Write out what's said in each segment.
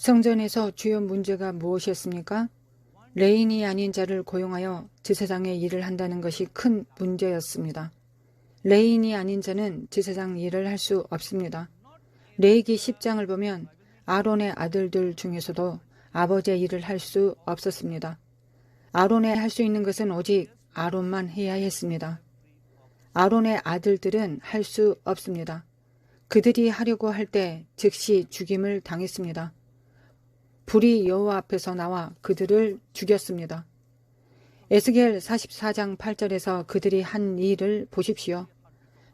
성전에서 주요 문제가 무엇이었습니까? 레인이 아닌 자를 고용하여 제사장의 일을 한다는 것이 큰 문제였습니다. 레인이 아닌 자는 제사장 일을 할 수 없습니다. 레위기 10장을 보면 아론의 아들들 중에서도 아버지의 일을 할 수 없었습니다. 아론의 할 수 있는 것은 오직 아론만 해야 했습니다. 아론의 아들들은 할 수 없습니다. 그들이 하려고 할 때 즉시 죽임을 당했습니다. 불이 여호와 앞에서 나와 그들을 죽였습니다. 에스겔 44장 8절에서 그들이 한 일을 보십시오.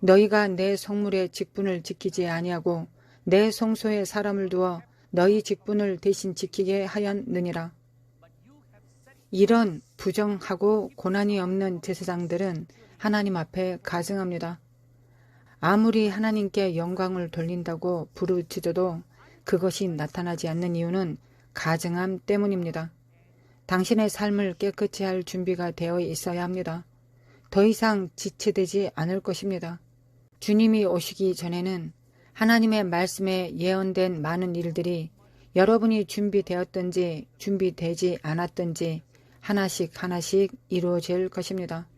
너희가 내 성물의 직분을 지키지 아니하고 내 성소에 사람을 두어 너희 직분을 대신 지키게 하였느니라. 이런 부정하고 고난이 없는 제사장들은 하나님 앞에 가증합니다. 아무리 하나님께 영광을 돌린다고 부르짖어도 그것이 나타나지 않는 이유는 가증함 때문입니다. 당신의 삶을 깨끗이 할 준비가 되어 있어야 합니다. 더 이상 지체되지 않을 것입니다. 주님이 오시기 전에는 하나님의 말씀에 예언된 많은 일들이 여러분이 준비되었든지 준비되지 않았든지 하나씩 이루어질 것입니다.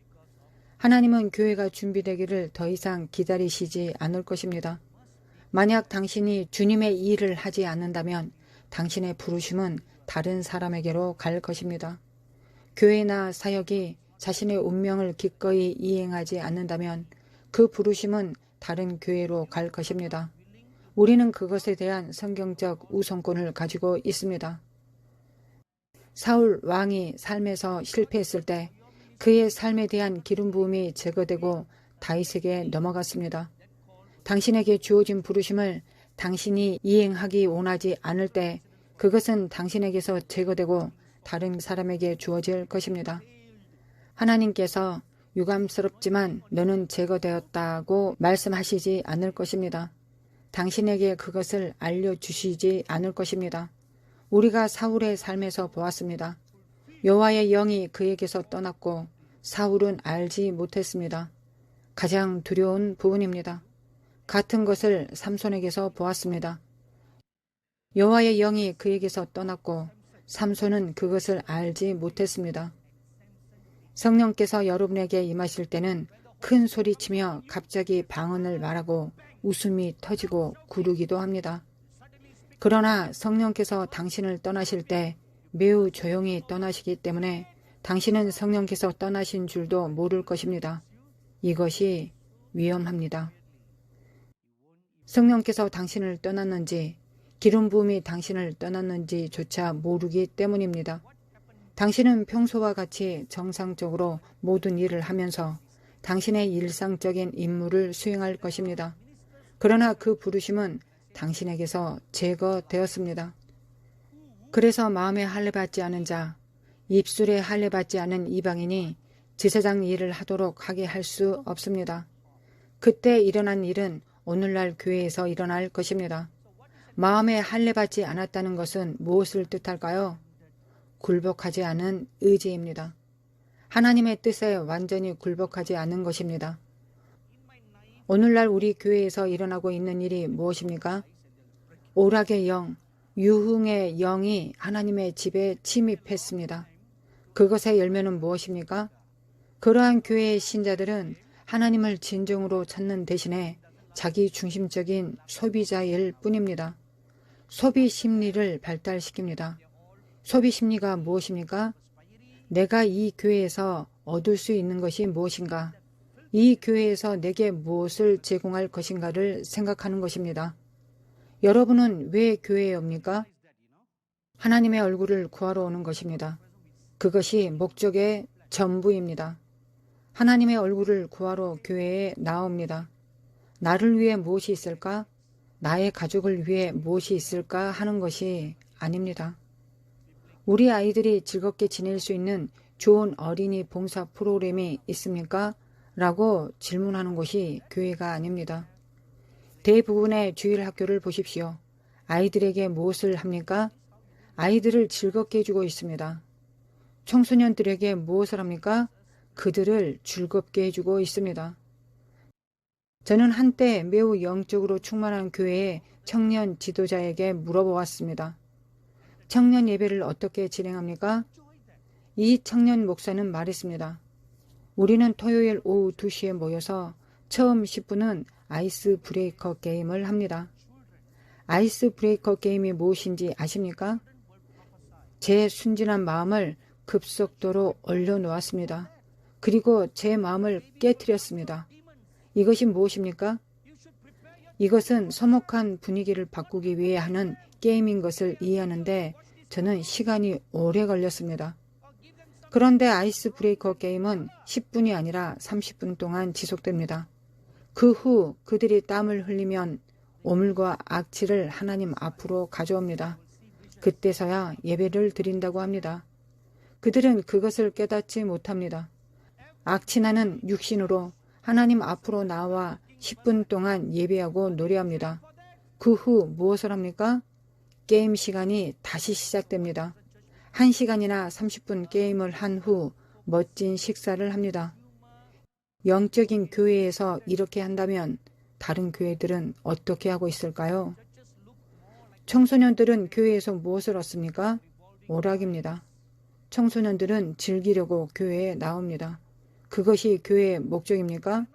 하나님은 교회가 준비되기를 더 이상 기다리시지 않을 것입니다. 만약 당신이 주님의 일을 하지 않는다면 당신의 부르심은 다른 사람에게로 갈 것입니다. 교회나 사역이 자신의 운명을 기꺼이 이행하지 않는다면 그 부르심은 다른 교회로 갈 것입니다. 우리는 그것에 대한 성경적 우선권을 가지고 있습니다. 사울 왕이 삶에서 실패했을 때 그의 삶에 대한 기름 부음이 제거되고 다윗에게 넘어갔습니다. 당신에게 주어진 부르심을 당신이 이행하기 원하지 않을 때 그것은 당신에게서 제거되고 다른 사람에게 주어질 것입니다. 하나님께서 유감스럽지만 너는 제거되었다고 말씀하시지 않을 것입니다. 당신에게 그것을 알려주시지 않을 것입니다. 우리가 사울의 삶에서 보았습니다. 여호와의 영이 그에게서 떠났고 사울은 알지 못했습니다. 가장 두려운 부분입니다. 같은 것을 삼손에게서 보았습니다. 여호와의 영이 그에게서 떠났고 삼손은 그것을 알지 못했습니다. 성령께서 여러분에게 임하실 때는 큰 소리치며 갑자기 방언을 말하고 웃음이 터지고 구르기도 합니다. 그러나 성령께서 당신을 떠나실 때 매우 조용히 떠나시기 때문에 당신은 성령께서 떠나신 줄도 모를 것입니다. 이것이 위험합니다. 성령께서 당신을 떠났는지 기름 부음이 당신을 떠났는지조차 모르기 때문입니다. 당신은 평소와 같이 정상적으로 모든 일을 하면서 당신의 일상적인 임무를 수행할 것입니다. 그러나 그 부르심은 당신에게서 제거되었습니다. 그래서 마음에 할례받지 않은 자, 입술에 할례받지 않은 이방인이 제사장 일을 하도록 하게 할 수 없습니다. 그때 일어난 일은 오늘날 교회에서 일어날 것입니다. 마음에 할례받지 않았다는 것은 무엇을 뜻할까요? 굴복하지 않은 의지입니다. 하나님의 뜻에 완전히 굴복하지 않은 것입니다. 오늘날 우리 교회에서 일어나고 있는 일이 무엇입니까? 오락의 영, 유흥의 영이 하나님의 집에 침입했습니다. 그것의 열매는 무엇입니까? 그러한 교회의 신자들은 하나님을 진정으로 찾는 대신에 자기 중심적인 소비자일 뿐입니다. 소비 심리를 발달시킵니다. 소비 심리가 무엇입니까? 내가 이 교회에서 얻을 수 있는 것이 무엇인가? 이 교회에서 내게 무엇을 제공할 것인가를 생각하는 것입니다. 여러분은 왜 교회에 옵니까? 하나님의 얼굴을 구하러 오는 것입니다. 그것이 목적의 전부입니다. 하나님의 얼굴을 구하러 교회에 나옵니다. 나를 위해 무엇이 있을까? 나의 가족을 위해 무엇이 있을까 하는 것이 아닙니다. 우리 아이들이 즐겁게 지낼 수 있는 좋은 어린이 봉사 프로그램이 있습니까? 라고 질문하는 곳이 교회가 아닙니다. 대부분의 주일 학교를 보십시오. 아이들에게 무엇을 합니까? 아이들을 즐겁게 해주고 있습니다. 청소년들에게 무엇을 합니까? 그들을 즐겁게 해주고 있습니다. 저는 한때 매우 영적으로 충만한 교회의 청년 지도자에게 물어보았습니다. 청년 예배를 어떻게 진행합니까? 이 청년 목사는 말했습니다. 우리는 토요일 오후 2시에 모여서 처음 10분은 아이스 브레이커 게임을 합니다. 아이스 브레이커 게임이 무엇인지 아십니까? 제 순진한 마음을 급속도로 올려놓았습니다. 그리고 제 마음을 깨트렸습니다. 이것이 무엇입니까? 이것은 서먹한 분위기를 바꾸기 위해 하는 게임인 것을 이해하는데 저는 시간이 오래 걸렸습니다. 그런데 아이스 브레이커 게임은 10분이 아니라 30분 동안 지속됩니다. 그 후 그들이 땀을 흘리면 오물과 악취를 하나님 앞으로 가져옵니다. 그때서야 예배를 드린다고 합니다. 그들은 그것을 깨닫지 못합니다. 악취나는 육신으로 하나님 앞으로 나와 10분 동안 예배하고 노래합니다. 그 후 무엇을 합니까? 게임 시간이 다시 시작됩니다. 1시간이나 30분 게임을 한 후 멋진 식사를 합니다. 영적인 교회에서 이렇게 한다면 다른 교회들은 어떻게 하고 있을까요? 청소년들은 교회에서 무엇을 얻습니까? 오락입니다. 청소년들은 즐기려고 교회에 나옵니다. 그것이 교회의 목적입니까?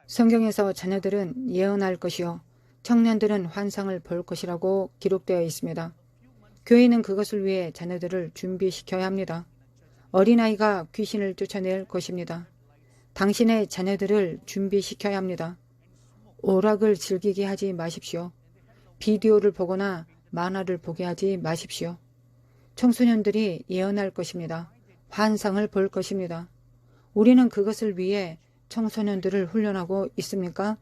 성경에서 자녀들은 예언할 것이요 청년들은 환상을 볼 것이라고 기록되어 있습니다. 교회는 그것을 위해 자녀들을 준비시켜야 합니다. 어린아이가 귀신을 쫓아낼 것입니다. 당신의 자녀들을 준비시켜야 합니다. 오락을 즐기게 하지 마십시오. 비디오를 보거나 만화를 보게 하지 마십시오. 청소년들이 예언할 것입니다. 환상을 볼 것입니다. 우리는 그것을 위해 청소년들을 훈련하고 있습니까?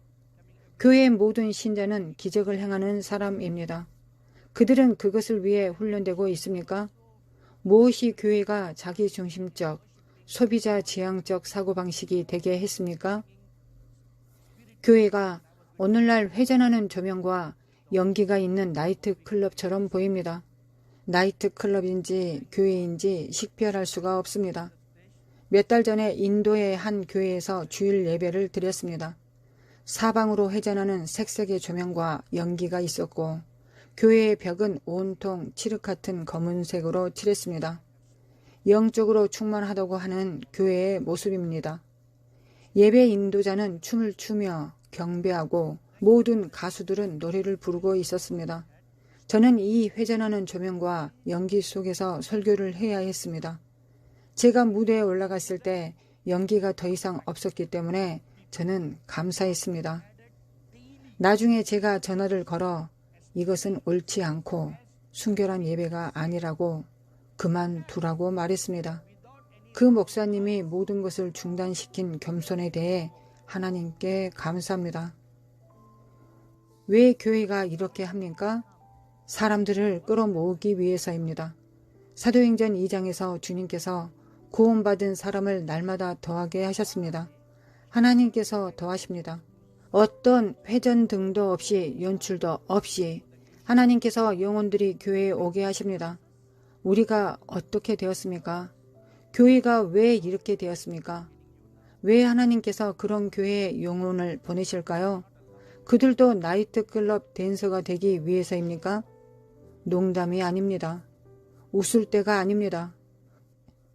교회의 모든 신자는 기적을 행하는 사람입니다. 그들은 그것을 위해 훈련되고 있습니까? 무엇이 교회가 자기중심적, 소비자 지향적 사고방식이 되게 했습니까? 교회가 오늘날 회전하는 조명과 연기가 있는 나이트클럽처럼 보입니다. 나이트클럽인지 교회인지 식별할 수가 없습니다. 몇 달 전에 인도의 한 교회에서 주일 예배를 드렸습니다. 사방으로 회전하는 색색의 조명과 연기가 있었고 교회의 벽은 온통 칠흑 같은 검은색으로 칠했습니다. 영적으로 충만하다고 하는 교회의 모습입니다. 예배 인도자는 춤을 추며 경배하고 모든 가수들은 노래를 부르고 있었습니다. 저는 이 회전하는 조명과 연기 속에서 설교를 해야 했습니다. 제가 무대에 올라갔을 때 연기가 더 이상 없었기 때문에 저는 감사했습니다. 나중에 제가 전화를 걸어 이것은 옳지 않고 순결한 예배가 아니라고 그만두라고 말했습니다. 그 목사님이 모든 것을 중단시킨 겸손에 대해 하나님께 감사합니다. 왜 교회가 이렇게 합니까? 사람들을 끌어모으기 위해서입니다. 사도행전 2장에서 주님께서 구원받은 사람을 날마다 더하게 하셨습니다. 하나님께서 더하십니다. 어떤 회전 등도 없이 연출도 없이 하나님께서 영혼들이 교회에 오게 하십니다. 우리가 어떻게 되었습니까? 교회가 왜 이렇게 되었습니까? 왜 하나님께서 그런 교회에 영혼을 보내실까요? 그들도 나이트클럽 댄서가 되기 위해서입니까? 농담이 아닙니다. 웃을 때가 아닙니다.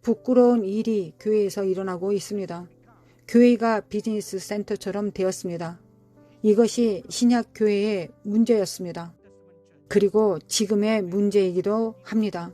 부끄러운 일이 교회에서 일어나고 있습니다. 교회가 비즈니스 센터처럼 되었습니다. 이것이 신약 교회의 문제였습니다. 그리고 지금의 문제이기도 합니다.